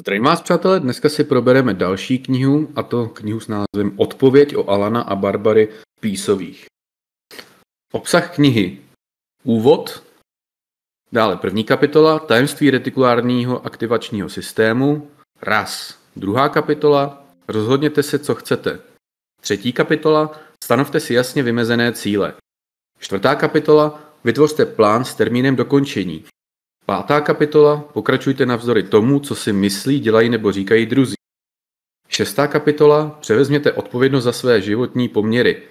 Zdravím vás, přátelé, dneska si probereme další knihu, a to knihu s názvem Odpověď o Alana a Barbary Peaceových. Obsah knihy: úvod, dále první kapitola, tajemství retikulárního aktivačního systému, RAS. Druhá kapitola, rozhodněte se, co chcete. Třetí kapitola, stanovte si jasně vymezené cíle. Čtvrtá kapitola, vytvořte plán s termínem dokončení. Pátá kapitola, pokračujte navzdory tomu, co si myslí, dělají nebo říkají druzí. Šestá kapitola, převezměte odpovědnost za své životní poměry.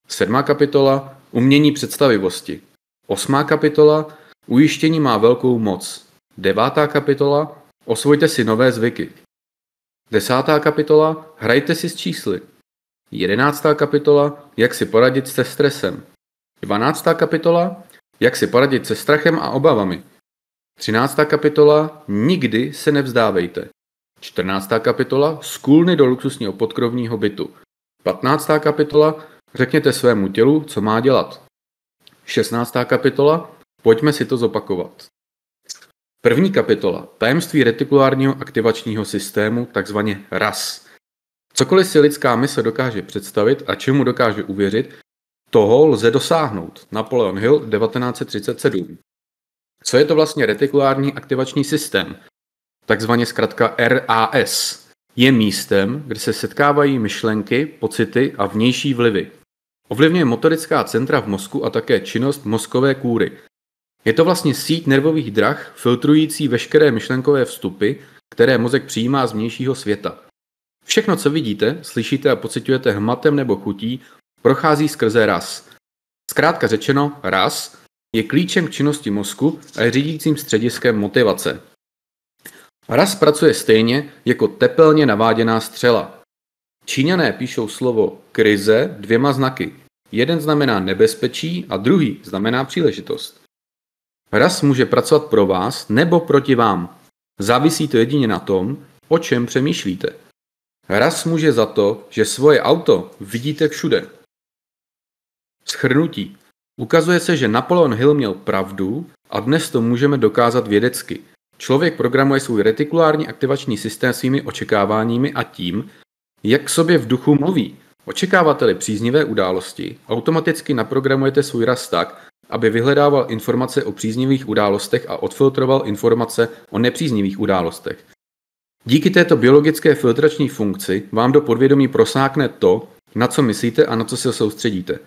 Sedmá kapitola, umění představivosti. Osmá kapitola, ujištění má velkou moc. Devátá kapitola, osvojte si nové zvyky. Desátá kapitola, hrajte si s čísly. 11. kapitola, jak si poradit se stresem. 12. kapitola, jak si poradit se strachem a obavami. 13. kapitola, nikdy se nevzdávejte. 14. kapitola, z kůlny do luxusního podkrovního bytu. 15. kapitola, řekněte svému tělu, co má dělat. 16. kapitola, pojďme si to zopakovat. První kapitola, tajemství retikulárního aktivačního systému, takzvaně RAS. Cokoliv si lidská mysl dokáže představit a čemu dokáže uvěřit, toho lze dosáhnout. Napoleon Hill, 1937. Co je to vlastně retikulární aktivační systém? Takzvaně zkratka RAS. Je místem, kde se setkávají myšlenky, pocity a vnější vlivy. Ovlivňuje motorická centra v mozku a také činnost mozkové kůry. Je to vlastně síť nervových drah, filtrující veškeré myšlenkové vstupy, které mozek přijímá z vnějšího světa. Všechno, co vidíte, slyšíte a pociťujete hmatem nebo chutí, prochází skrze RAS. Zkrátka řečeno, RAS je klíčem k činnosti mozku a je řídícím střediskem motivace. RAS pracuje stejně jako tepelně naváděná střela. Číňané píšou slovo krize dvěma znaky. Jeden znamená nebezpečí a druhý znamená příležitost. RAS může pracovat pro vás nebo proti vám. Závisí to jedině na tom, o čem přemýšlíte. RAS může za to, že svoje auto vidíte všude. Shrnutí. Ukazuje se, že Napoleon Hill měl pravdu a dnes to můžeme dokázat vědecky. Člověk programuje svůj retikulární aktivační systém svými očekáváními a tím, jak k sobě v duchu mluví. Očekáváte-li příznivé události, automaticky naprogramujete svůj RAS tak, aby vyhledával informace o příznivých událostech a odfiltroval informace o nepříznivých událostech. Díky této biologické filtrační funkci vám do podvědomí prosákne to, na co myslíte a na co se soustředíte.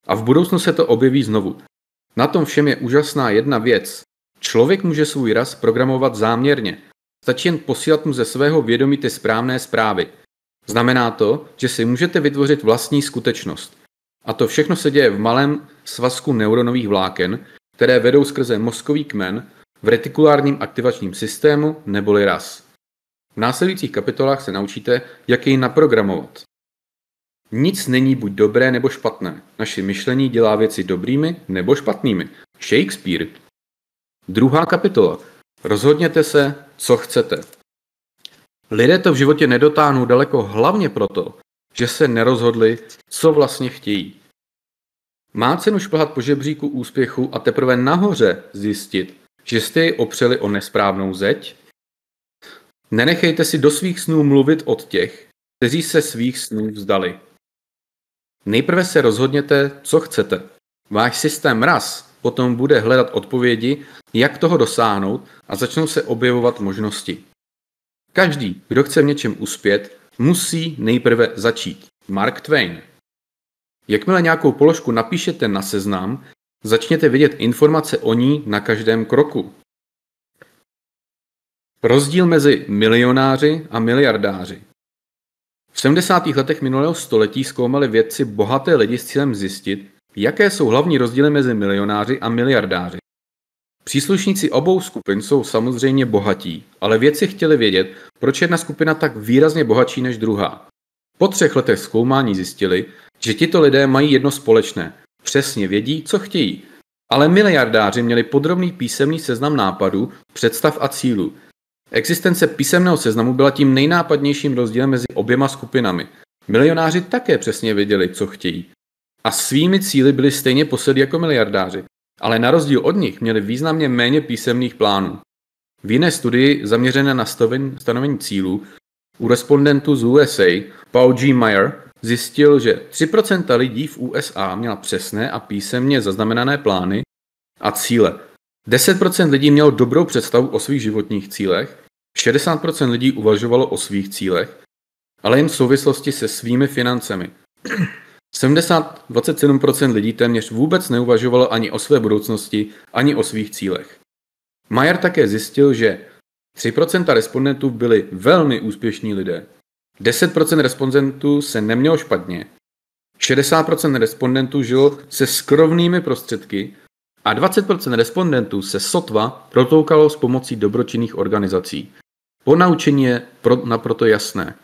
A v budoucnu se to objeví znovu. Na tom všem je úžasná jedna věc. Člověk může svůj RAS programovat záměrně. Stačí jen posílat mu ze svého vědomí ty správné zprávy. Znamená to, že si můžete vytvořit vlastní skutečnost. A to všechno se děje v malém svazku neuronových vláken, které vedou skrze mozkový kmen v retikulárním aktivačním systému neboli RAS. V následujících kapitolách se naučíte, jak jej naprogramovat. Nic není buď dobré nebo špatné. Naše myšlení dělá věci dobrými nebo špatnými. Shakespeare. Druhá kapitola. Rozhodněte se, co chcete. Lidé to v životě nedotáhnou daleko hlavně proto, že se nerozhodli, co vlastně chtějí. Má cenu šplhat po žebříku úspěchu a teprve nahoře zjistit, že jste ji opřeli o nesprávnou zeď? Nenechejte si do svých snů mluvit od těch, kteří se svých snů vzdali. Nejprve se rozhodněte, co chcete. Váš systém RAS potom bude hledat odpovědi, jak toho dosáhnout a začnou se objevovat možnosti. Každý, kdo chce v něčem uspět, musí nejprve začít. Mark Twain. Jakmile nějakou položku napíšete na seznam, začněte vidět informace o ní na každém kroku. Rozdíl mezi milionáři a miliardáři. V 70. letech minulého století zkoumali vědci bohaté lidi s cílem zjistit, jaké jsou hlavní rozdíly mezi milionáři a miliardáři. Příslušníci obou skupin jsou samozřejmě bohatí, ale vědci chtěli vědět, proč jedna skupina tak výrazně bohatší než druhá. Po 3 letech zkoumání zjistili, že tito lidé mají jedno společné. Přesně vědí, co chtějí. Ale miliardáři měli podrobný písemný seznam nápadů, představ a cílů. Existence písemného seznamu byla tím nejnápadnějším rozdílem mezi oběma skupinami. Milionáři také přesně věděli, co chtějí. A svými cíli byli stejně posedlí jako miliardáři. Ale na rozdíl od nich měli významně méně písemných plánů. V jiné studii zaměřené na stanovení cílů u respondentů z USA Paul G. Meyer zjistil, že 3% lidí v USA měla přesné a písemně zaznamenané plány a cíle. 10% lidí mělo dobrou představu o svých životních cílech, 60% lidí uvažovalo o svých cílech, ale jen v souvislosti se svými financemi. 27% lidí téměř vůbec neuvažovalo ani o své budoucnosti, ani o svých cílech. Meyer také zjistil, že 3% respondentů byli velmi úspěšní lidé. 10% respondentů se nemělo špatně, 60% respondentů žilo se skromnými prostředky a 20% respondentů se sotva protoukalo s pomocí dobročinných organizací. Ponaučení je naproto jasné.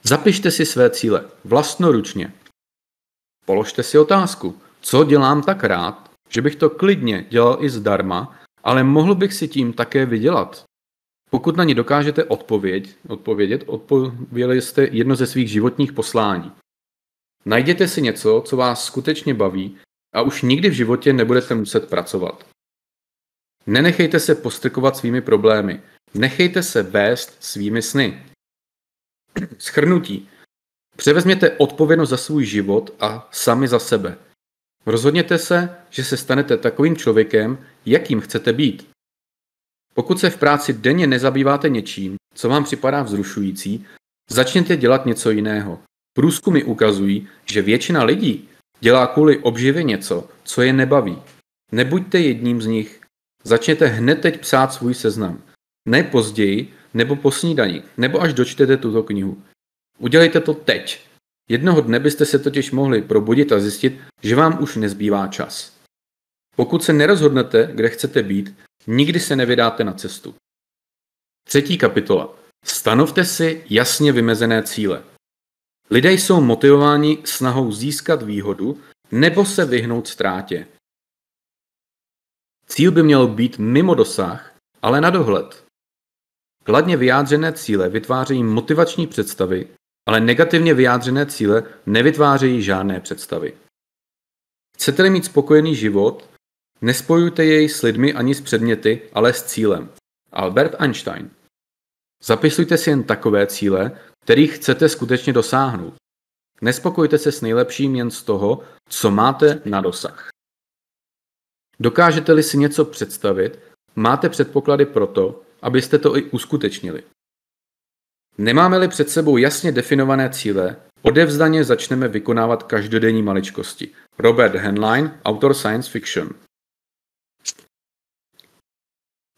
Zapište si své cíle vlastnoručně. Položte si otázku, co dělám tak rád, že bych to klidně dělal i zdarma, ale mohl bych si tím také vydělat. Pokud na ní dokážete odpověděli jste jedno ze svých životních poslání. Najděte si něco, co vás skutečně baví a už nikdy v životě nebudete muset pracovat. Nenechejte se postrkovat svými problémy. Nechejte se vést svými sny. Shrnutí. Převezměte odpovědnost za svůj život a sami za sebe. Rozhodněte se, že se stanete takovým člověkem, jakým chcete být. Pokud se v práci denně nezabýváte něčím, co vám připadá vzrušující, začněte dělat něco jiného. Průzkumy ukazují, že většina lidí dělá kvůli obživě něco, co je nebaví. Nebuďte jedním z nich. Začněte hned teď psát svůj seznam. Ne později, nebo po snídani, nebo až dočtete tuto knihu. Udělejte to teď. Jednoho dne byste se totiž mohli probudit a zjistit, že vám už nezbývá čas. Pokud se nerozhodnete, kde chcete být, nikdy se nevydáte na cestu. 3. kapitola. Stanovte si jasně vymezené cíle. Lidé jsou motivováni snahou získat výhodu nebo se vyhnout ztrátě. Cíl by měl být mimo dosah, ale na dohled. Kladně vyjádřené cíle vytvářejí motivační představy, ale negativně vyjádřené cíle nevytvářejí žádné představy. Chcete-li mít spokojený život, nespojujte jej s lidmi ani s předměty, ale s cílem. Albert Einstein. Zapisujte si jen takové cíle, kterých chcete skutečně dosáhnout. Nespokojte se s nejlepším jen z toho, co máte na dosah. Dokážete-li si něco představit, máte předpoklady pro to, abyste to i uskutečnili. Nemáme-li před sebou jasně definované cíle, odevzdaně začneme vykonávat každodenní maličkosti. Robert Heinlein, autor science fiction.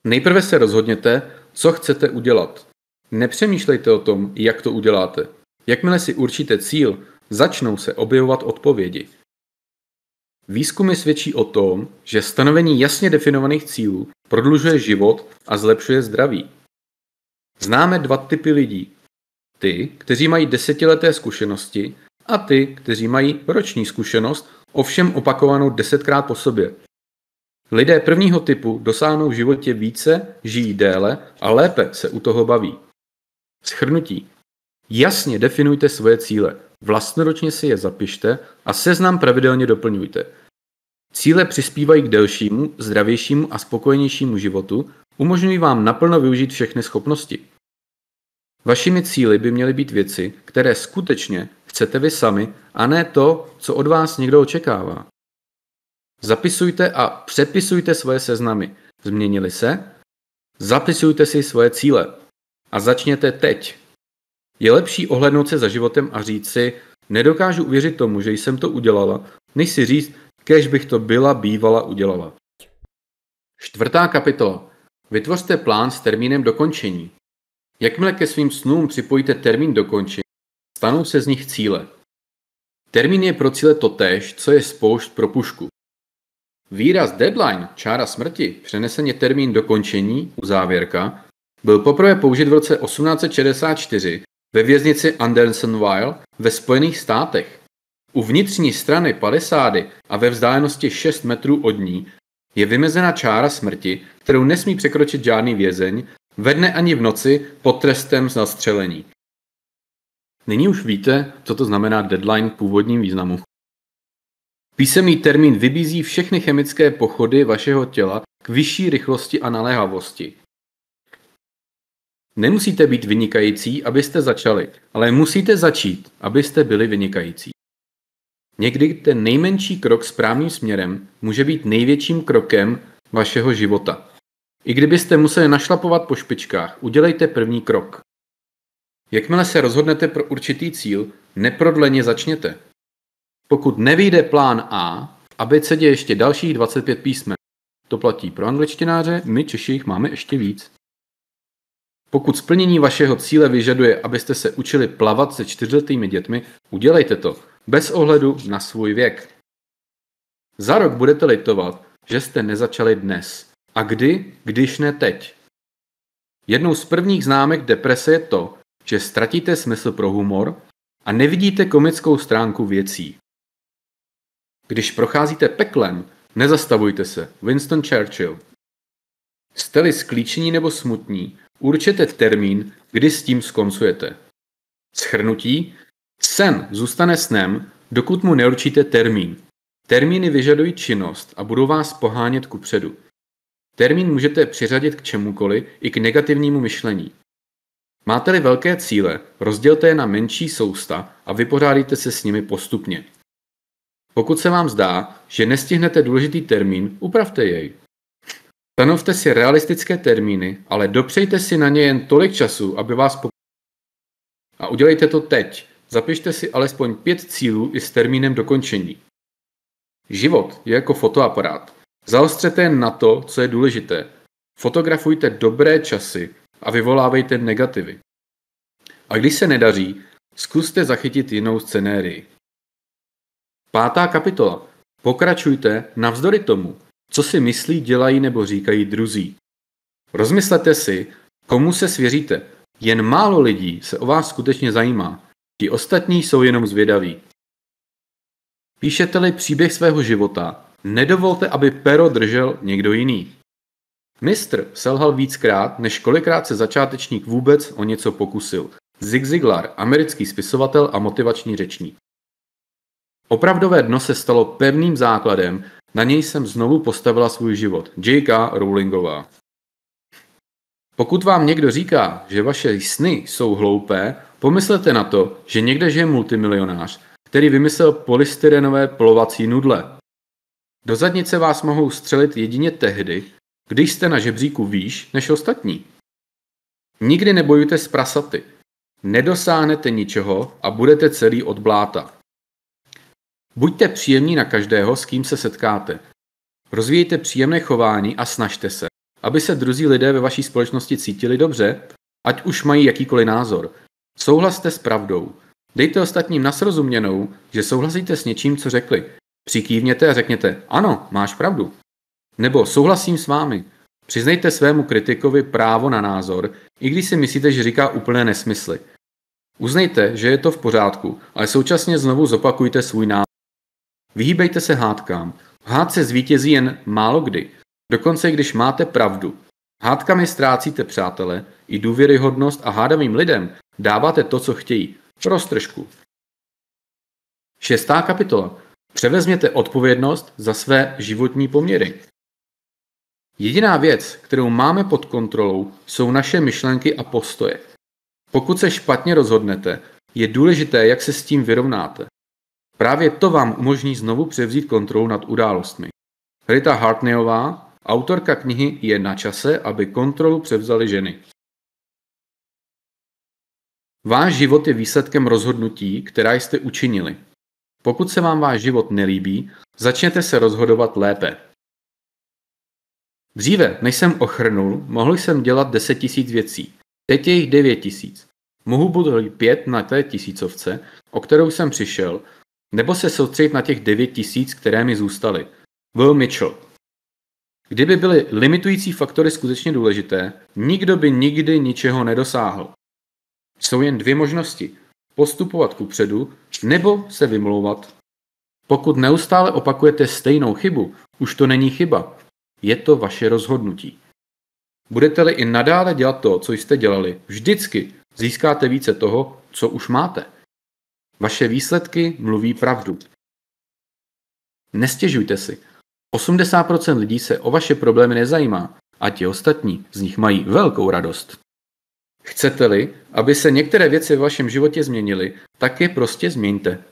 Nejprve se rozhodněte, co chcete udělat. Nepřemýšlejte o tom, jak to uděláte. Jakmile si určíte cíl, začnou se objevovat odpovědi. Výzkumy svědčí o tom, že stanovení jasně definovaných cílů prodlužuje život a zlepšuje zdraví. Známe 2 typy lidí. Ty, kteří mají 10leté zkušenosti a ty, kteří mají roční zkušenost, ovšem opakovanou 10krát po sobě. Lidé prvního typu dosáhnou v životě více, žijí déle a lépe se u toho baví. Shrnutí. Jasně definujte svoje cíle, vlastnoručně si je zapište a seznam pravidelně doplňujte. Cíle přispívají k delšímu, zdravějšímu a spokojenějšímu životu, umožňují vám naplno využít všechny schopnosti. Vašimi cíli by měly být věci, které skutečně chcete vy sami, a ne to, co od vás někdo očekává. Zapisujte a přepisujte svoje seznamy. Změnili se? Zapisujte si svoje cíle. A začněte teď. Je lepší ohlédnout se za životem a říct si, nedokážu uvěřit tomu, že jsem to udělala, než si říct, kéž bych to bývala udělala. 4. kapitola. Vytvořte plán s termínem dokončení. Jakmile ke svým snům připojíte termín dokončení, stanou se z nich cíle. Termín je pro cíle totéž, co je spoušť pro pušku. Výraz deadline, čára smrti, přeneseně termín dokončení, uzávěrka, byl poprvé použit v roce 1864 ve věznici Andersonville ve Spojených státech. U vnitřní strany palisády a ve vzdálenosti 6 metrů od ní je vymezena čára smrti, kterou nesmí překročit žádný vězeň, ve dne ani v noci pod trestem zastřelení. Nyní už víte, co to znamená deadline v původním významu. Písemný termín vybízí všechny chemické pochody vašeho těla k vyšší rychlosti a naléhavosti. Nemusíte být vynikající, abyste začali, ale musíte začít, abyste byli vynikající. Někdy ten nejmenší krok správným směrem může být největším krokem vašeho života. I kdybyste museli našlapovat po špičkách, udělejte první krok. Jakmile se rozhodnete pro určitý cíl, neprodleně začněte. Pokud nevyjde plán A, v abecedě ještě dalších 25 písmen. To platí pro angličtináře, my Češi jich máme ještě víc. Pokud splnění vašeho cíle vyžaduje, abyste se učili plavat se 4letými dětmi, udělejte to, bez ohledu na svůj věk. Za rok budete litovat, že jste nezačali dnes. A kdy, když ne teď? Jednou z prvních známek deprese je to, že ztratíte smysl pro humor a nevidíte komickou stránku věcí. Když procházíte peklem, nezastavujte se. Winston Churchill. Jste-li sklíčení nebo smutní, určete termín, kdy s tím skoncujete. Shrnutí. Sen zůstane snem, dokud mu neurčíte termín. Termíny vyžadují činnost a budou vás pohánět kupředu. Termín můžete přiřadit k čemukoliv, i k negativnímu myšlení. Máte-li velké cíle, rozdělte je na menší sousta a vypořádejte se s nimi postupně. Pokud se vám zdá, že nestihnete důležitý termín, upravte jej. Stanovte si realistické termíny, ale dopřejte si na ně jen tolik času, aby vás a udělejte to teď. Zapište si alespoň 5 cílů i s termínem dokončení. Život je jako fotoaparát. Zaostřete jen na to, co je důležité. Fotografujte dobré časy a vyvolávejte negativy. A když se nedaří, zkuste zachytit jinou scenérii. 5. kapitola. Pokračujte navzdory tomu, co si myslí, dělají nebo říkají druzí. Rozmyslete si, komu se svěříte. Jen málo lidí se o vás skutečně zajímá. Ti ostatní jsou jenom zvědaví. Píšete-li příběh svého života, nedovolte, aby pero držel někdo jiný. Mistr selhal víckrát, než kolikrát se začátečník vůbec o něco pokusil. Zig Ziglar, americký spisovatel a motivační řečník. Opravdové dno se stalo pevným základem, na něj jsem znovu postavila svůj život. J.K. Rowlingová. Pokud vám někdo říká, že vaše sny jsou hloupé, pomyslete na to, že někde žije multimilionář, který vymyslel polystyrenové polovací nudle. Do zadnice vás mohou střelit jedině tehdy, když jste na žebříku výš než ostatní. Nikdy nebojujte s prasaty. Nedosáhnete ničeho a budete celý od bláta. Buďte příjemní na každého, s kým se setkáte. Rozvíjejte příjemné chování a snažte se, aby se druzí lidé ve vaší společnosti cítili dobře, ať už mají jakýkoliv názor. Souhlaste s pravdou. Dejte ostatním na srozuměnou, že souhlasíte s něčím, co řekli. Přikývněte a řekněte, ano, máš pravdu. Nebo souhlasím s vámi. Přiznejte svému kritikovi právo na názor, i když si myslíte, že říká úplné nesmysly. Uznejte, že je to v pořádku, ale současně znovu zopakujte svůj názor. Vyhýbejte se hádkám. V hádce zvítězí jen málo kdy. Dokonce když máte pravdu. Hádkami ztrácíte přátele, i důvěryhodnost a hádavým lidem dáváte to, co chtějí. Roztržku. 6. kapitola. Převezměte odpovědnost za své životní poměry. Jediná věc, kterou máme pod kontrolou, jsou naše myšlenky a postoje. Pokud se špatně rozhodnete, je důležité, jak se s tím vyrovnáte. Právě to vám umožní znovu převzít kontrolu nad událostmi. Rita Hartneyová, autorka knihy Je na čase, aby kontrolu převzaly ženy. Váš život je výsledkem rozhodnutí, která jste učinili. Pokud se vám váš život nelíbí, začněte se rozhodovat lépe. Dříve, než jsem ochrnul, mohl jsem dělat 10 000 věcí. Teď je jich 9 000. Mohu buď 5 na té tisícovce, o kterou jsem přišel, nebo se soustředit na těch 9 000, které mi zůstaly. Will Mitchell. Kdyby byly limitující faktory skutečně důležité, nikdo by nikdy ničeho nedosáhl. Jsou jen 2 možnosti. Postupovat kupředu, nebo se vymlouvat. Pokud neustále opakujete stejnou chybu, už to není chyba. Je to vaše rozhodnutí. Budete-li i nadále dělat to, co jste dělali, vždycky získáte více toho, co už máte. Vaše výsledky mluví pravdu. Nestěžujte si. 80% lidí se o vaše problémy nezajímá a ti ostatní z nich mají velkou radost. Chcete-li, aby se některé věci v vašem životě změnily, tak je prostě změňte.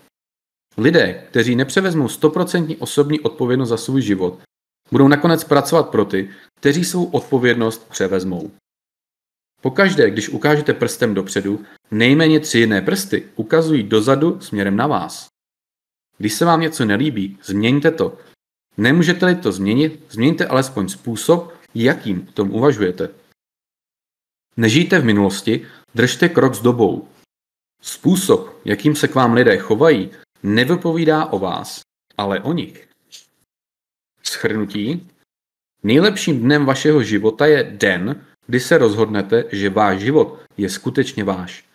Lidé, kteří nepřevezmou 100% osobní odpovědnost za svůj život, budou nakonec pracovat pro ty, kteří svou odpovědnost převezmou. Pokaždé, když ukážete prstem dopředu, nejméně 3 jiné prsty ukazují dozadu směrem na vás. Když se vám něco nelíbí, změňte to. Nemůžete-li to změnit, změňte alespoň způsob, jakým o tom uvažujete. Nežijte v minulosti, držte krok s dobou. Způsob, jakým se k vám lidé chovají, nevypovídá o vás, ale o nich. Shrnutí. Nejlepším dnem vašeho života je den, kdy se rozhodnete, že váš život je skutečně váš.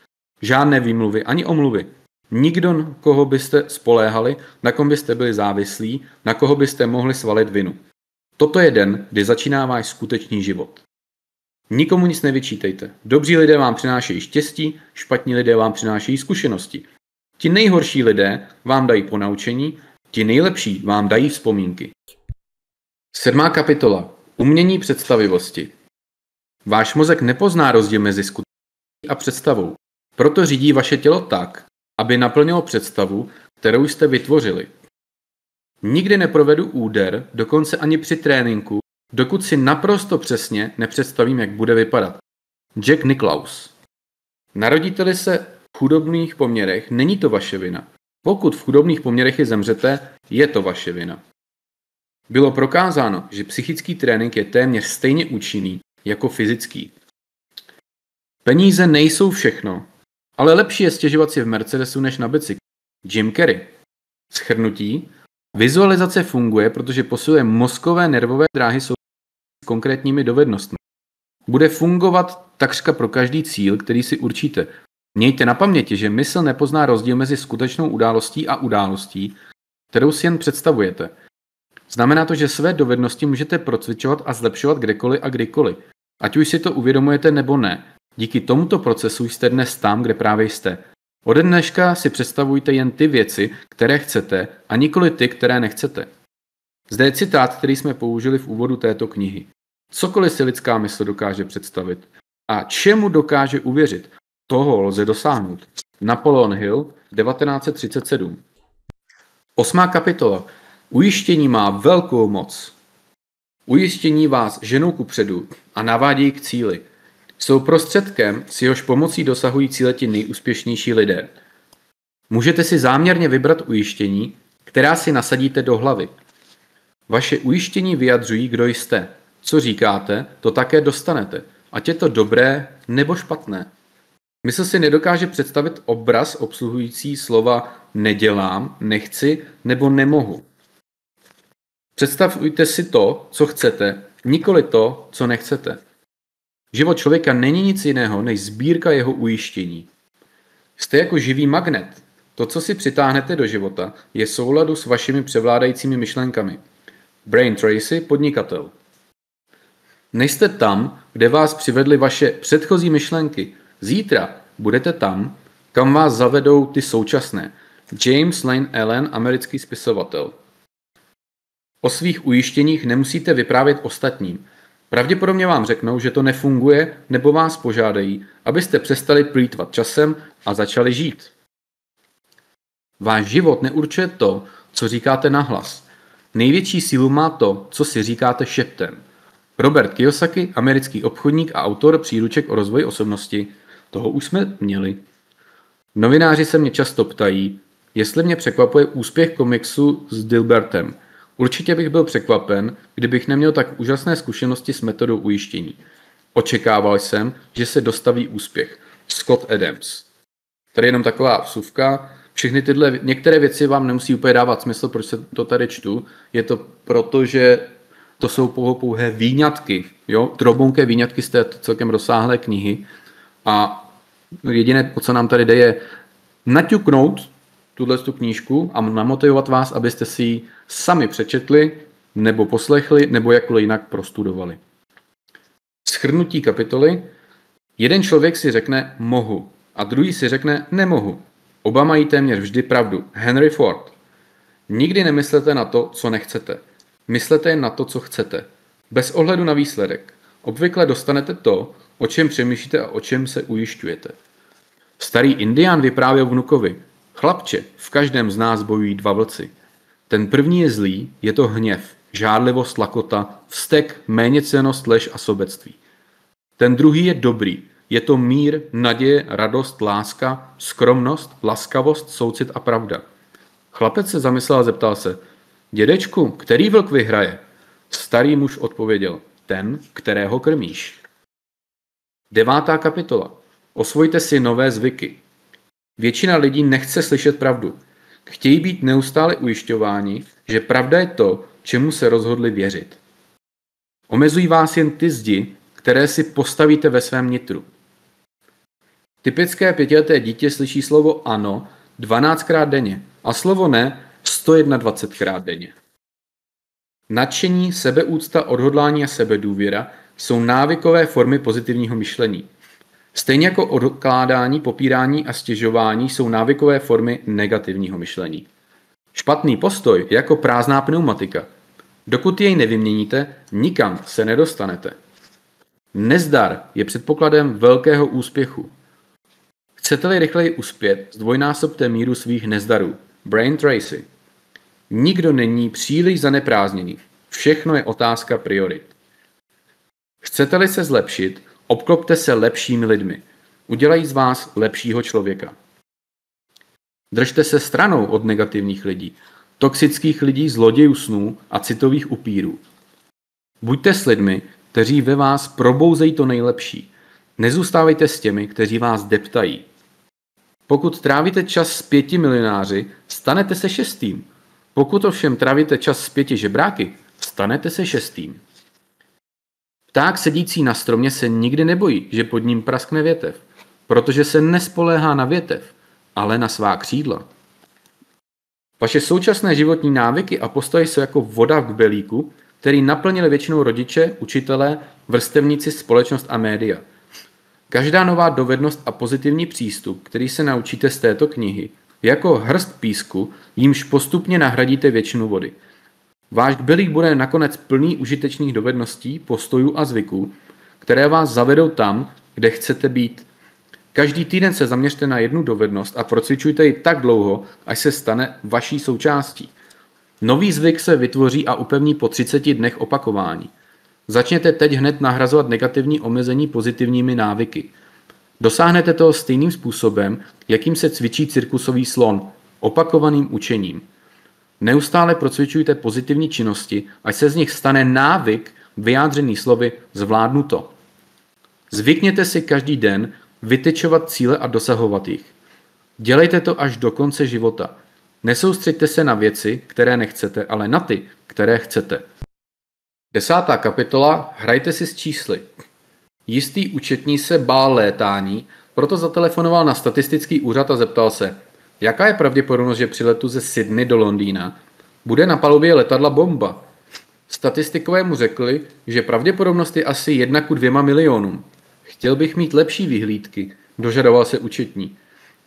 Žádné výmluvy ani omluvy. Nikdo, na koho byste spoléhali, na kom byste byli závislí, na koho byste mohli svalit vinu. Toto je den, kdy začíná váš skutečný život. Nikomu nic nevyčítejte. Dobří lidé vám přinášejí štěstí, špatní lidé vám přinášejí zkušenosti. Ti nejhorší lidé vám dají ponaučení, ti nejlepší vám dají vzpomínky. 7. kapitola. Umění představivosti. Váš mozek nepozná rozdíl mezi skutečností a představou. Proto řídí vaše tělo tak, aby naplnilo představu, kterou jste vytvořili. Nikdy neprovedu úder, dokonce ani při tréninku, dokud si naprosto přesně nepředstavím, jak bude vypadat. Jack Nicklaus. Narodíte-li se v chudobných poměrech, není to vaše vina. Pokud v chudobných poměrech je zemřete, je to vaše vina. Bylo prokázáno, že psychický trénink je téměř stejně účinný jako fyzický. Peníze nejsou všechno, ale lepší je stěžovat si v Mercedesu než na bicyklu. Jim Carrey. Shrnutí. Vizualizace funguje, protože posiluje mozkové nervové dráhy s konkrétními dovednostmi. Bude fungovat takřka pro každý cíl, který si určíte. Mějte na paměti, že mysl nepozná rozdíl mezi skutečnou událostí a událostí, kterou si jen představujete. Znamená to, že své dovednosti můžete procvičovat a zlepšovat kdekoliv a kdykoliv. Ať už si to uvědomujete nebo ne. Díky tomuto procesu jste dnes tam, kde právě jste. Ode dneška si představujte jen ty věci, které chcete, a nikoli ty, které nechcete. Zde je citát, který jsme použili v úvodu této knihy. Cokoliv si lidská mysl dokáže představit a čemu dokáže uvěřit, toho lze dosáhnout. Napoleon Hill, 1937. 8. kapitola. Ujištění má velkou moc. Ujištění vás ženou kupředu a navádějí k cíli. Jsou prostředkem, s jehož pomocí dosahují cíle ti nejúspěšnější lidé. Můžete si záměrně vybrat ujištění, která si nasadíte do hlavy. Vaše ujištění vyjadřují, kdo jste. Co říkáte, to také dostanete, ať je to dobré nebo špatné. Mysl si nedokáže představit obraz obsluhující slova nedělám, nechci nebo nemohu. Představujte si to, co chcete, nikoli to, co nechcete. Život člověka není nic jiného, než sbírka jeho ujištění. Jste jako živý magnet. To, co si přitáhnete do života, je v souladu s vašimi převládajícími myšlenkami. Brian Tracy, podnikatel. Nejste tam, kde vás přivedly vaše předchozí myšlenky. Zítra budete tam, kam vás zavedou ty současné. James Lane Allen, americký spisovatel. O svých ujištěních nemusíte vyprávět ostatním. Pravděpodobně vám řeknou, že to nefunguje, nebo vás požádají, abyste přestali plýtvat časem a začali žít. Váš život neurčuje to, co říkáte nahlas. Největší sílu má to, co si říkáte šeptem. Robert Kiyosaki, americký obchodník a autor příruček o rozvoji osobnosti, toho už jsme měli. Novináři se mě často ptají, jestli mě překvapuje úspěch komiksu s Dilbertem. Určitě bych byl překvapen, kdybych neměl tak úžasné zkušenosti s metodou ujištění. Očekával jsem, že se dostaví úspěch. Scott Adams. Tady jenom taková vsuvka. Všechny tyhle, některé věci vám nemusí úplně dávat smysl, proč se to tady čtu. Je to proto, že to jsou pouhé výňatky. Drobounké výňatky z té celkem rozsáhlé knihy. A jediné, o co nám tady jde, je naťuknout tuto knížku a namotivovat vás, abyste si ji sami přečetli, nebo poslechli, nebo jakkoliv jinak prostudovali. Shrnutí kapitoly. Jeden člověk si řekne mohu a druhý si řekne nemohu. Oba mají téměř vždy pravdu. Henry Ford. Nikdy nemyslete na to, co nechcete. Myslete jen na to, co chcete. Bez ohledu na výsledek. Obvykle dostanete to, o čem přemýšlíte a o čem se ujišťujete. Starý indián vyprávěl vnukovi: Chlapče, v každém z nás bojují dva vlci. Ten první je zlý, je to hněv, žárlivost, lakota, vztek, méněcennost, lež a sobectví. Ten druhý je dobrý, je to mír, naděje, radost, láska, skromnost, laskavost, soucit a pravda. Chlapec se zamyslel a zeptal se: Dědečku, který vlk vyhraje? Starý muž odpověděl: Ten, kterého krmíš. 9. kapitola. Osvojte si nové zvyky. Většina lidí nechce slyšet pravdu. Chtějí být neustále ujišťováni, že pravda je to, čemu se rozhodli věřit. Omezují vás jen ty zdi, které si postavíte ve svém nitru. Typické 5leté dítě slyší slovo ano 12krát denně a slovo ne 121krát denně. Nadšení, sebeúcta, odhodlání a sebedůvěra jsou návykové formy pozitivního myšlení. Stejně jako odkládání, popírání a stěžování jsou návykové formy negativního myšlení. Špatný postoj je jako prázdná pneumatika. Dokud jej nevyměníte, nikam se nedostanete. Nezdar je předpokladem velkého úspěchu. Chcete-li rychleji uspět, zdvojnásobte míru svých nezdarů. Brain Tracy. Nikdo není příliš zaneprázdněný. Všechno je otázka priorit. Chcete-li se zlepšit, obklopte se lepšími lidmi. Udělají z vás lepšího člověka. Držte se stranou od negativních lidí, toxických lidí, zlodějů snů a citových upírů. Buďte s lidmi, kteří ve vás probouzejí to nejlepší. Nezůstávejte s těmi, kteří vás deptají. Pokud trávíte čas s 5 milionáři, stanete se 6. Pokud ovšem trávíte čas s 5 žebráky, stanete se 6. Pták sedící na stromě se nikdy nebojí, že pod ním praskne větev, protože se nespoléhá na větev, ale na svá křídla. Vaše současné životní návyky a postoje jsou jako voda v kbelíku, který naplnili většinou rodiče, učitelé, vrstevníci, společnost a média. Každá nová dovednost a pozitivní přístup, který se naučíte z této knihy, je jako hrst písku, jímž postupně nahradíte většinu vody. Váš kbelík bude nakonec plný užitečných dovedností, postojů a zvyků, které vás zavedou tam, kde chcete být. Každý týden se zaměřte na jednu dovednost a procvičujte ji tak dlouho, až se stane vaší součástí. Nový zvyk se vytvoří a upevní po 30 dnech opakování. Začněte teď hned nahrazovat negativní omezení pozitivními návyky. Dosáhnete toho stejným způsobem, jakým se cvičí cirkusový slon, opakovaným učením. Neustále procvičujte pozitivní činnosti, až se z nich stane návyk vyjádřený slovy zvládnu to. Zvykněte si každý den vytyčovat cíle a dosahovat jich. Dělejte to až do konce života. Nesoustřeďte se na věci, které nechcete, ale na ty, které chcete. 10. kapitola. Hrajte si s čísly. Jistý účetní se bál létání, proto zatelefonoval na statistický úřad a zeptal se, jaká je pravděpodobnost, že při letu ze Sydney do Londýna bude na palubě letadla bomba. Statistikové mu řekli, že pravděpodobnost je asi 1:2 milionům. Chtěl bych mít lepší vyhlídky, dožadoval se účetní.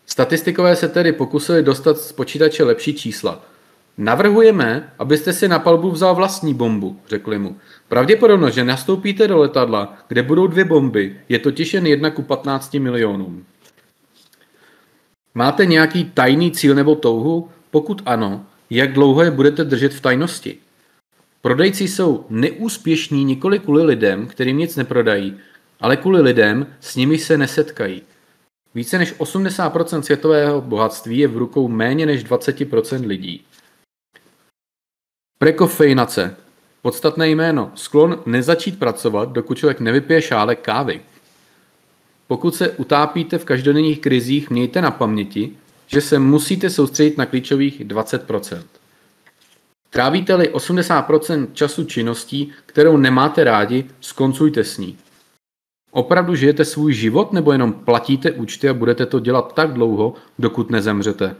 Statistikové se tedy pokusili dostat z počítače lepší čísla. Navrhujeme, abyste si na palubu vzal vlastní bombu, řekli mu. Pravděpodobnost, že nastoupíte do letadla, kde budou 2 bomby, je totiž jen 1:15 milionům. Máte nějaký tajný cíl nebo touhu? Pokud ano, jak dlouho je budete držet v tajnosti? Prodejci jsou neúspěšní nikoli kvůli lidem, kterým nic neprodají, ale kvůli lidem, s nimi se nesetkají. Více než 80% světového bohatství je v rukou méně než 20% lidí. Prekofeinace. Podstatné jméno. Sklon nezačít pracovat, dokud člověk nevypije šálek kávy. Pokud se utápíte v každodenních krizích, mějte na paměti, že se musíte soustředit na klíčových 20%. Trávíte-li 80% času činností, kterou nemáte rádi, skoncujte s ní. Opravdu žijete svůj život nebo jenom platíte účty a budete to dělat tak dlouho, dokud nezemřete?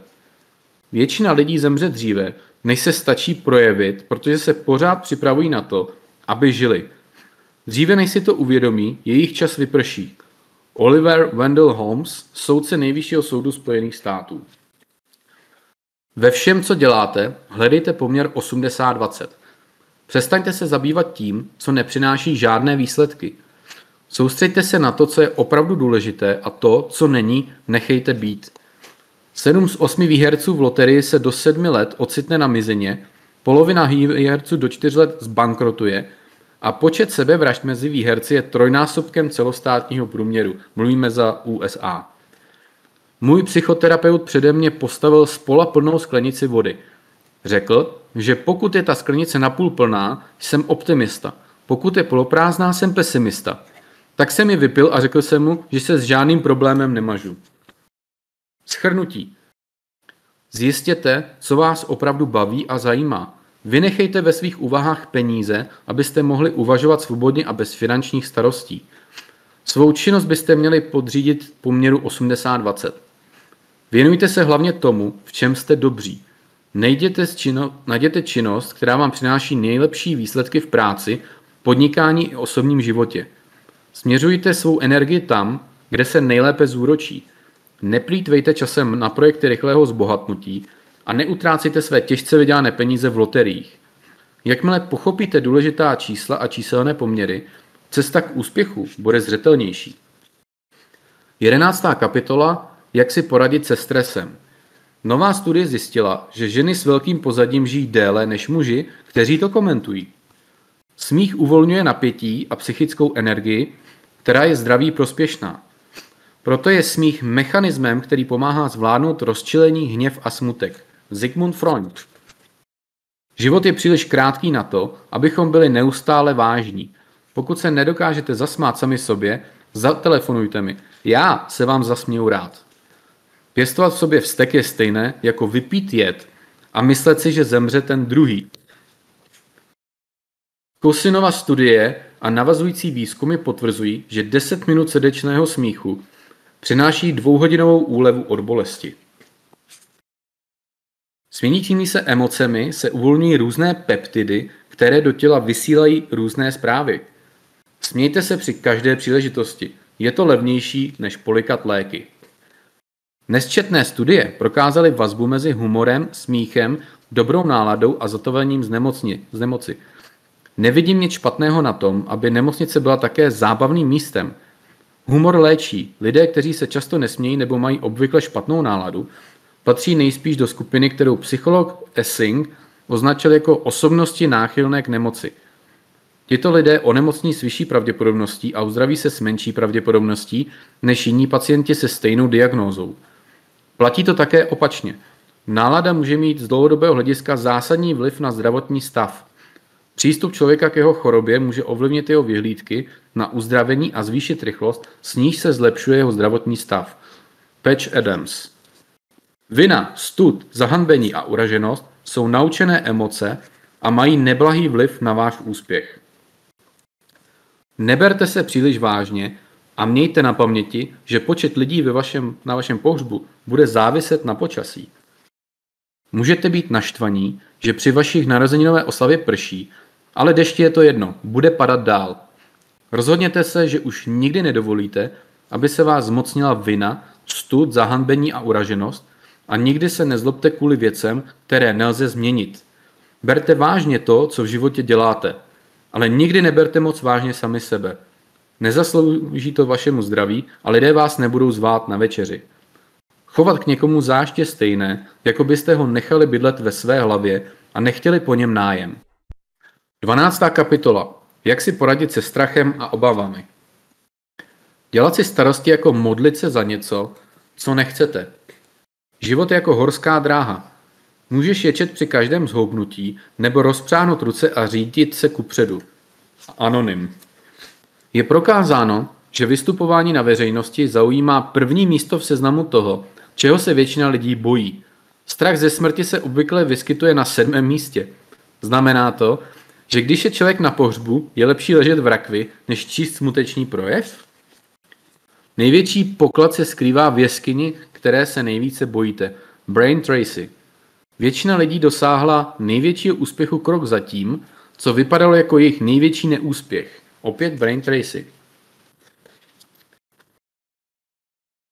Většina lidí zemře dříve, než se stačí projevit, protože se pořád připravují na to, aby žili. Dříve než si to uvědomí, jejich čas vyprší. Oliver Wendell Holmes, soudce Nejvyššího soudu Spojených států. Ve všem, co děláte, hledejte poměr 80-20. Přestaňte se zabývat tím, co nepřináší žádné výsledky. Soustřeďte se na to, co je opravdu důležité a to, co není, nechejte být. 7 z 8 výherců v loterii se do 7 let ocitne na mizině, polovina výherců do 4 let zbankrotuje a počet sebevražd mezi výherci je trojnásobkem celostátního průměru. Mluvíme za USA. Můj psychoterapeut přede mě postavil spola plnou sklenici vody. Řekl, že pokud je ta sklenice napůl plná, jsem optimista. Pokud je poloprázdná, jsem pesimista. Tak jsem ji vypil a řekl jsem mu, že se s žádným problémem nemažu. Shrnutí. Zjistěte, co vás opravdu baví a zajímá. Vynechejte ve svých úvahách peníze, abyste mohli uvažovat svobodně a bez finančních starostí. Svou činnost byste měli podřídit poměru 80-20. Věnujte se hlavně tomu, v čem jste dobří. Najděte činnost, která vám přináší nejlepší výsledky v práci, podnikání i osobním životě. Směřujte svou energii tam, kde se nejlépe zúročí. Neplýtvejte časem na projekty rychlého zbohatnutí a neutrácejte své těžce vydělané peníze v loteriích. Jakmile pochopíte důležitá čísla a číselné poměry, cesta k úspěchu bude zřetelnější. 11. kapitola. Jak si poradit se stresem. Nová studie zjistila, že ženy s velkým pozadím žijí déle než muži, kteří to komentují. Smích uvolňuje napětí a psychickou energii, která je zdraví prospěšná. Proto je smích mechanismem, který pomáhá zvládnout rozčilení, hněv a smutek. Sigmund Freud. Život je příliš krátký na to, abychom byli neustále vážní. Pokud se nedokážete zasmát sami sobě, zatelefonujte mi. Já se vám zasměju rád. Pěstovat v sobě vztek je stejné, jako vypít jed a myslet si, že zemře ten druhý. Kosinova studie a navazující výzkumy potvrzují, že 10 minut srdečného smíchu přináší 2hodinovou úlevu od bolesti. S měnícími se emocemi se uvolňují různé peptidy, které do těla vysílají různé zprávy. Smějte se při každé příležitosti. Je to levnější, než polikat léky. Nesčetné studie prokázaly vazbu mezi humorem, smíchem, dobrou náladou a zatavením z nemoci. Nevidím nic špatného na tom, aby nemocnice byla také zábavným místem. Humor léčí. Lidé, kteří se často nesmějí nebo mají obvykle špatnou náladu, patří nejspíš do skupiny, kterou psycholog Essing označil jako osobnosti náchylné k nemoci. Tito lidé onemocní s vyšší pravděpodobností a uzdraví se s menší pravděpodobností než jiní pacienti se stejnou diagnózou. Platí to také opačně. Nálada může mít z dlouhodobého hlediska zásadní vliv na zdravotní stav. Přístup člověka k jeho chorobě může ovlivnit jeho vyhlídky na uzdravení a zvýšit rychlost, s níž se zlepšuje jeho zdravotní stav. Patch Adams. Vina, stud, zahanbení a uraženost jsou naučené emoce a mají neblahý vliv na váš úspěch. Neberte se příliš vážně a mějte na paměti, že počet lidí na vašem pohřbu bude záviset na počasí. Můžete být naštvaní, že při vašich narozeninové oslavě prší, ale dešti je to jedno, bude padat dál. Rozhodněte se, že už nikdy nedovolíte, aby se vás zmocnila vina, stud, zahanbení a uraženost a nikdy se nezlobte kvůli věcem, které nelze změnit. Berte vážně to, co v životě děláte, ale nikdy neberte moc vážně sami sebe. Nezaslouží to vašemu zdraví a lidé vás nebudou zvát na večeři. Chovat k někomu zášť je stejné, jako byste ho nechali bydlet ve své hlavě a nechtěli po něm nájem. 12. kapitola. Jak si poradit se strachem a obavami. Dělat si starosti jako modlit se za něco, co nechcete. Život je jako horská dráha. Můžeš ječet při každém zhoubnutí nebo rozpřáhnout ruce a řídit se kupředu. Anonym. Je prokázáno, že vystupování na veřejnosti zaujímá první místo v seznamu toho, čeho se většina lidí bojí. Strach ze smrti se obvykle vyskytuje na 7. místě. Znamená to, že když je člověk na pohřbu, je lepší ležet v rakvi, než číst smuteční projev? Největší poklad se skrývá v jeskyni, které se nejvíce bojíte. Brian Tracy. Většina lidí dosáhla největšího úspěchu krok za tím, co vypadalo jako jejich největší neúspěch. Opět Brian Tracy.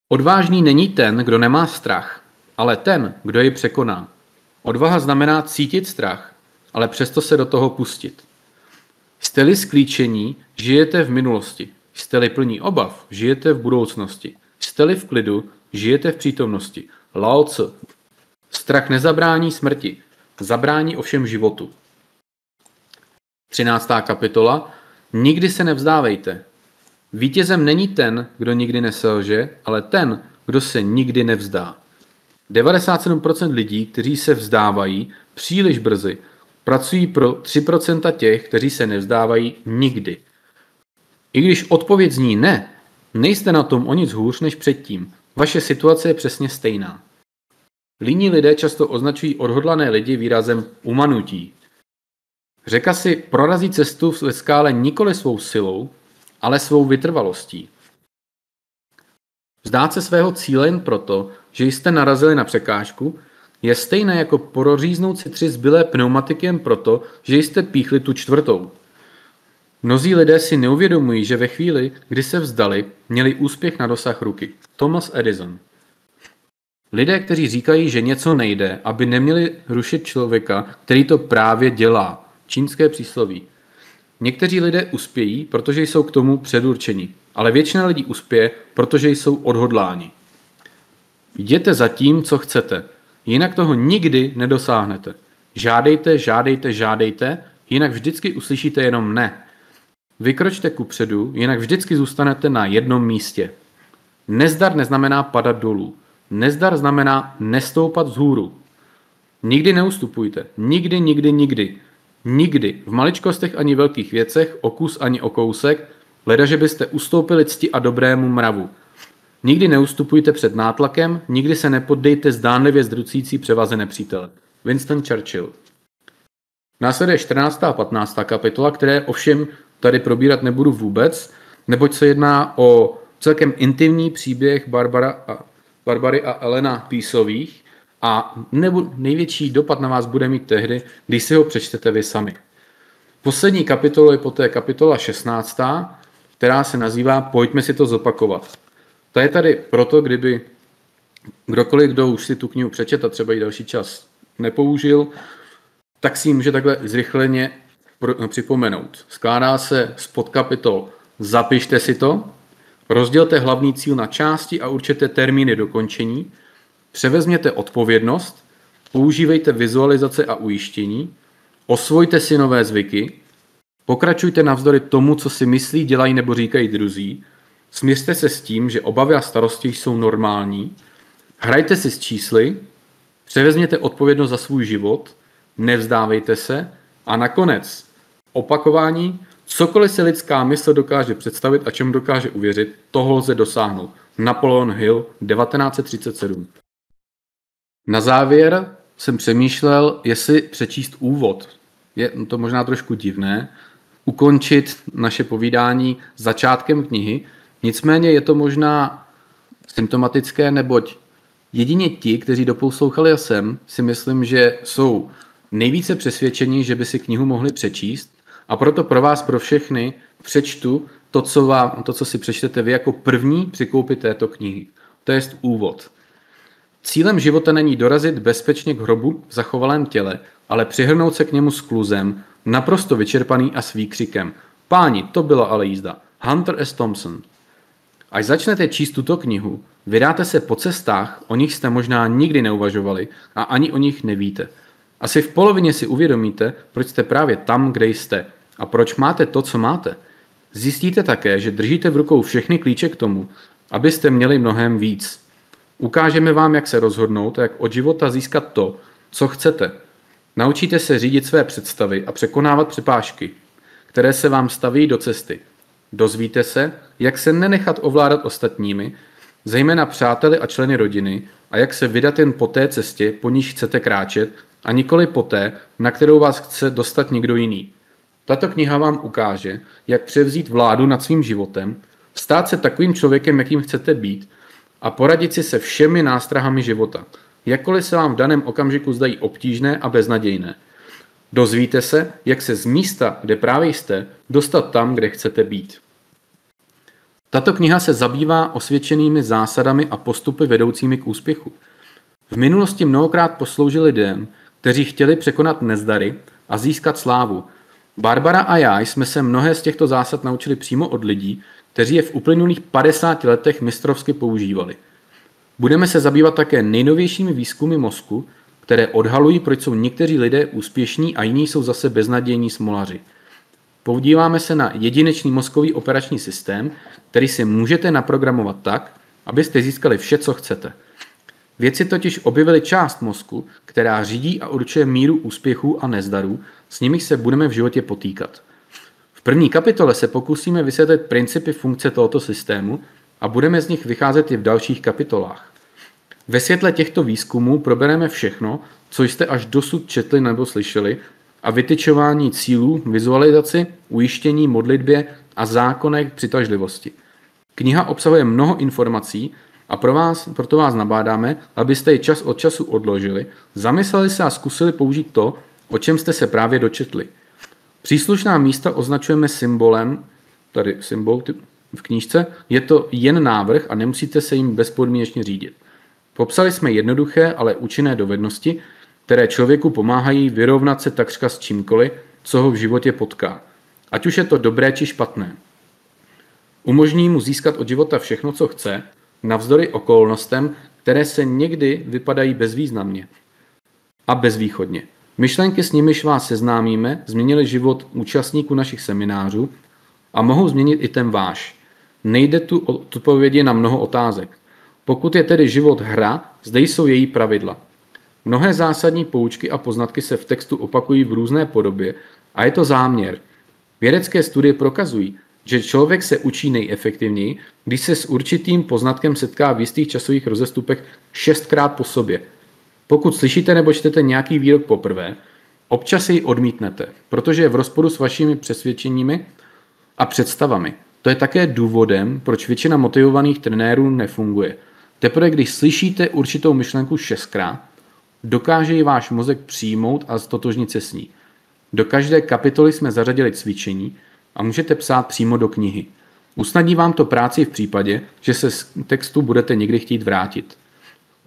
Odvážný není ten, kdo nemá strach, ale ten, kdo ji překoná. Odvaha znamená cítit strach, ale přesto se do toho pustit. Jste-li sklíčení, žijete v minulosti. Jste-li plní obav, žijete v budoucnosti. Jste-li v klidu, žijete v přítomnosti. Lao Tzu. Strach nezabrání smrti, zabrání ovšem životu. 13. kapitola. Nikdy se nevzdávejte. Vítězem není ten, kdo nikdy neselže, ale ten, kdo se nikdy nevzdá. 97% lidí, kteří se vzdávají příliš brzy, pracují pro 3% těch, kteří se nevzdávají nikdy. I když odpověď zní ne, nejste na tom o nic hůř než předtím. Vaše situace je přesně stejná. Líní lidé často označují odhodlané lidi výrazem umanutí. Řeka si prorazí cestu ve skále nikoli svou silou, ale svou vytrvalostí. Vzdát se svého cíle jen proto, že jste narazili na překážku, je stejné jako proříznout si 3 zbylé pneumatiky jen proto, že jste píchli tu 4. Mnozí lidé si neuvědomují, že ve chvíli, kdy se vzdali, měli úspěch na dosah ruky. Thomas Edison. Lidé, kteří říkají, že něco nejde, aby neměli rušit člověka, který to právě dělá. Čínské přísloví. Někteří lidé uspějí, protože jsou k tomu předurčeni, ale většina lidí uspěje, protože jsou odhodláni. Jděte za tím, co chcete, jinak toho nikdy nedosáhnete. Žádejte, žádejte, žádejte, jinak vždycky uslyšíte jenom ne. Vykročte kupředu, jinak vždycky zůstanete na jednom místě. Nezdar neznamená padat dolů. Nezdar znamená nestoupat vzhůru. Nikdy neustupujte. Nikdy, nikdy, nikdy. Nikdy, v maličkostech ani velkých věcech, o kus ani o kousek, ledaže byste ustoupili cti a dobrému mravu. Nikdy neustupujte před nátlakem, nikdy se nepoddejte zdánlivě zdrucící převaze nepřítele. Winston Churchill. Následuje 14. a 15. kapitola, které ovšem tady probírat nebudu vůbec, neboť se jedná o celkem intimní příběh Barbary a Elena Peaceových, a největší dopad na vás bude mít tehdy, když si ho přečtete vy sami. Poslední kapitola je poté kapitola 16., která se nazývá Pojďme si to zopakovat. Ta je tady proto, kdyby kdokoliv, kdo už si tu knihu přečet a třeba i další čas nepoužil, tak si ji může takhle zrychleně připomenout. Skládá se z podkapitol Zapište si to, rozdělte hlavní cíl na části a určete termíny dokončení, převezměte odpovědnost, používejte vizualizace a ujištění, osvojte si nové zvyky, pokračujte navzdory tomu, co si myslí, dělají nebo říkají druzí, smiřte se s tím, že obavy a starosti jsou normální, hrajte si s čísly, převezměte odpovědnost za svůj život, nevzdávejte se a nakonec opakování, cokoliv si lidská mysl dokáže představit a čemu dokáže uvěřit, toho lze dosáhnout. Napoleon Hill, 1937. Na závěr jsem přemýšlel, jestli přečíst úvod. Je to možná trošku divné, ukončit naše povídání začátkem knihy, nicméně je to možná symptomatické, neboť jedině ti, kteří doposlouchali jsem, si myslím, že jsou nejvíce přesvědčení, že by si knihu mohli přečíst, a proto pro vás, pro všechny, přečtu to, co si přečtete vy jako první při koupi této knihy. To je úvod. Cílem života není dorazit bezpečně k hrobu v zachovalém těle, ale přihrnout se k němu s kluzem, naprosto vyčerpaný a s výkřikem. Páni, to byla ale jízda. Hunter S. Thompson. Až začnete číst tuto knihu, vydáte se po cestách, o nich jste možná nikdy neuvažovali a ani o nich nevíte. Asi v polovině si uvědomíte, proč jste právě tam, kde jste a proč máte to, co máte. Zjistíte také, že držíte v rukou všechny klíče k tomu, abyste měli mnohem víc. Ukážeme vám, jak se rozhodnout a jak od života získat to, co chcete. Naučíte se řídit své představy a překonávat přepážky, které se vám staví do cesty. Dozvíte se, jak se nenechat ovládat ostatními, zejména přáteli a členy rodiny, a jak se vydat jen po té cestě, po níž chcete kráčet, a nikoli po té, na kterou vás chce dostat někdo jiný. Tato kniha vám ukáže, jak převzít vládu nad svým životem, stát se takovým člověkem, jakým chcete být, a poradit si se všemi nástrahami života, jakkoliv se vám v daném okamžiku zdají obtížné a beznadějné. Dozvíte se, jak se z místa, kde právě jste, dostat tam, kde chcete být. Tato kniha se zabývá osvědčenými zásadami a postupy vedoucími k úspěchu. V minulosti mnohokrát posloužil lidem, kteří chtěli překonat nezdary a získat slávu. Barbara a já jsme se mnohé z těchto zásad naučili přímo od lidí, kteří je v uplynulých 50 letech mistrovsky používali. Budeme se zabývat také nejnovějšími výzkumy mozku, které odhalují, proč jsou někteří lidé úspěšní a jiní jsou zase beznadějní smolaři. Podíváme se na jedinečný mozkový operační systém, který si můžete naprogramovat tak, abyste získali vše, co chcete. Vědci totiž objevili část mozku, která řídí a určuje míru úspěchů a nezdarů, s nimiž se budeme v životě potýkat. V první kapitole se pokusíme vysvětlit principy funkce tohoto systému a budeme z nich vycházet i v dalších kapitolách. Ve světle těchto výzkumů probereme všechno, co jste až dosud četli nebo slyšeli, a vytyčování cílů, vizualizaci, ujištění, modlitbě a zákonech přitažlivosti. Kniha obsahuje mnoho informací a proto vás nabádáme, abyste ji čas od času odložili, zamysleli se a zkusili použít to, o čem jste se právě dočetli. Příslušná místa označujeme symbolem, tady symbol v knížce, je to jen návrh a nemusíte se jim bezpodmínečně řídit. Popsali jsme jednoduché, ale účinné dovednosti, které člověku pomáhají vyrovnat se takřka s čímkoliv, co ho v životě potká. Ať už je to dobré či špatné. Umožní mu získat od života všechno, co chce, navzdory okolnostem, které se někdy vypadají bezvýznamně a bezvýchodně. Myšlenky, s nimiž vás seznámíme, změnily život účastníků našich seminářů a mohou změnit i ten váš. Nejde tu o odpovědi na mnoho otázek. Pokud je tedy život hra, zde jsou její pravidla. Mnohé zásadní poučky a poznatky se v textu opakují v různé podobě a je to záměr. Vědecké studie prokazují, že člověk se učí nejefektivněji, když se s určitým poznatkem setká v jistých časových rozestupech 6krát po sobě. Pokud slyšíte nebo čtete nějaký výrok poprvé, občas jej odmítnete, protože je v rozporu s vašimi přesvědčeními a představami. To je také důvodem, proč většina motivovaných trenérů nefunguje. Teprve když slyšíte určitou myšlenku 6krát, dokáže ji váš mozek přijmout a ztotožnit se s ní. Do každé kapitoly jsme zařadili cvičení a můžete psát přímo do knihy. Usnadní vám to práci v případě, že se z textu budete někdy chtít vrátit.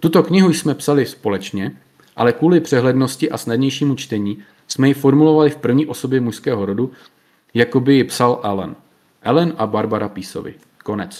Tuto knihu jsme psali společně, ale kvůli přehlednosti a snadnějšímu čtení jsme ji formulovali v první osobě mužského rodu, jako by ji psal Alan. Alan a Barbara Peasovi. Konec.